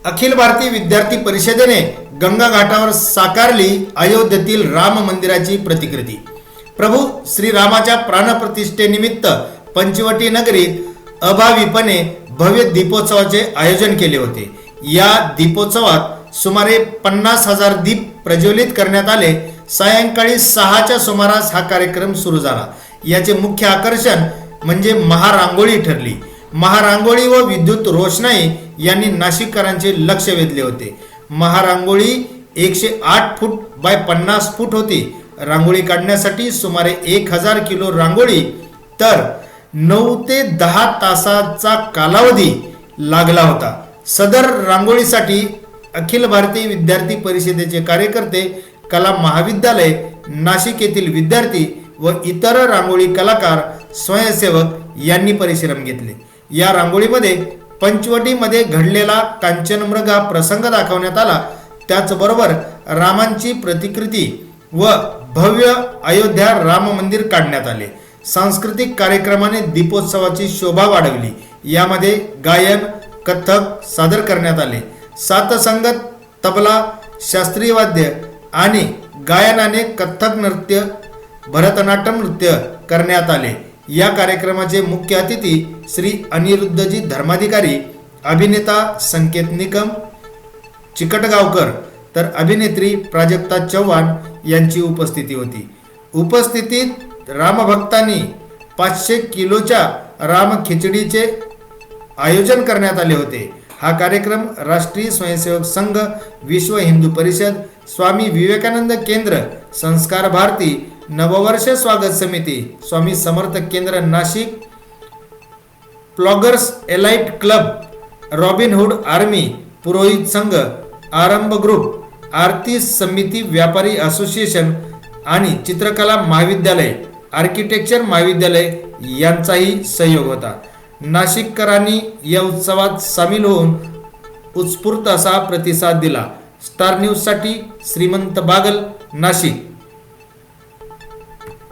अखिल भारतीय विद्यार्थी परिषदेने गंगा घाटावर साकारली अयोध्येतील राम मंदिराची प्रतिकृती। प्रभू श्रीरामाच्या प्राणप्रतिष्ठेनिमित्त पंचवटी नगरीत अभाविपणे भव्य दीपोत्सवाचे आयोजन केले होते। या दीपोत्सवात सुमारे 50,000 दीप प्रज्वलित करण्यात आले। सायंकाळी 6च्या सुमारास हा कार्यक्रम सुरू झाला। याचे मुख्य आकर्षण म्हणजे महारांगोळी ठरली। महारांगोळी व विद्युत रोषणाई यांनी नाशिककरांचे लक्ष वेधले होते। महारांगोळी 108 फूट बाय 50 फूट होती। रांगोळी काढण्यासाठी सुमारे 1000 किलो रांगोळी तर 9 ते 10 तासाचा कालावधी लागला होता। सदर रांगोळीसाठी अखिल भारतीय विद्यार्थी परिषदेचे कार्यकर्ते, कला महाविद्यालय नाशिक येथील विद्यार्थी व इतर रांगोळी कलाकार, स्वयंसेवक यांनी परिश्रम घेतले। या रांगोळीमध्ये पंचवटीमध्ये घडलेला कांचनमृगा प्रसंग दाखवण्यात आला। त्याचबरोबर रामांची प्रतिकृती व भव्य अयोध्या राम मंदिर काढण्यात आले। सांस्कृतिक कार्यक्रमाने दीपोत्सवाची शोभा वाढवली। यामध्ये गायन, कथ्थक सादर करण्यात आले। साथसंगत, तबला, शास्त्रीय वाद्य आणि गायनाने कथ्थक नृत्य, भरतनाट्यम नृत्य करण्यात आले। या कार्यक्रमाचे मुख्य अतिथी श्री अनिरुद्धजी धर्माधिकारी, अभिनेता संकेत निकम चिकटगावकर तर अभिनेत्री प्राजक्ता चव्हाण यांची उपस्थिती होती। उपस्थितीत रामभक्तांनी 500 किलोच्या राम खिचडीचे आयोजन करण्यात आले होते। हा कार्यक्रम राष्ट्रीय स्वयंसेवक संघ, विश्व हिंदू परिषद, स्वामी विवेकानंद केंद्र, संस्कार भारती, नववर्ष स्वागत समिती, स्वामी समर्थ केंद्र Nashik, ploggers elite club, Robin Hood army, Purohit Sangh, Aarambh group, आरती समिती, व्यापारी असोसिएशन आणि चित्रकला महाविद्यालय, आर्किटेक्चर महाविद्यालय यांचाही सहयोग होता। नाशिककरांनी या उत्सवात सामील होऊन उत्स्फूर्त असा प्रतिसाद दिला। स्टार न्यूज साठी श्रीमंत बागल, नाशिक।